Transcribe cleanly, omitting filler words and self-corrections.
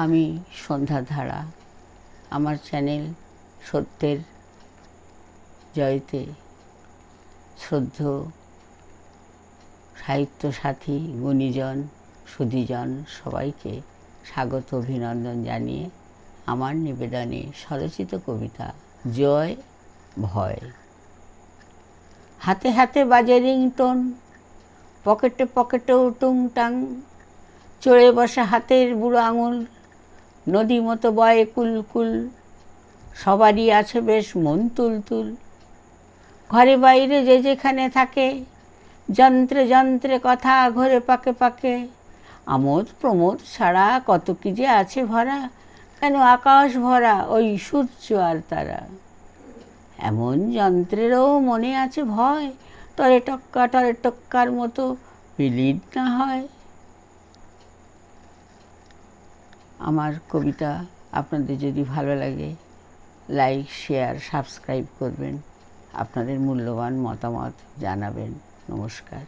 আমি সন্ধ্যাধারা আমার চ্যানেল সত্যের জয়তে শ্রদ্ধেয় সাহিত্য সাথী গুণীজন সুধীজন সবাইকে স্বাগত অভিনন্দন জানিয়ে আমার নিবেদনে স্বরচিত কবিতা জয় ভয়। হাতে হাতে বাজে রিংটোন, পকেটে পকেটেও টুংটাং, চড়ে বসা হাতের বুড়ো আঙুল, নদী মতো বয়ে কুলকুল, সবারই আছে বেশ মন তুলতুল। ঘরে বাইরে যে যেখানে থাকে, যন্ত্রে যন্ত্রে কথা ঘরে পাকে পাকে, আমোদ প্রমোদ ছাড়া কত কি যে আছে ভরা, কেন আকাশ ভরা ওই সূর্য আর তারা। এমন যন্ত্রেরও মনে আছে ভয়, টরে টক্কার মতো বিলীন না হয়। আমার কবিতা আপনাদের যদি ভালো লাগে লাইক শেয়ার সাবস্ক্রাইব করবেন, আপনাদের মূল্যবান মতামত জানাবেন। নমস্কার।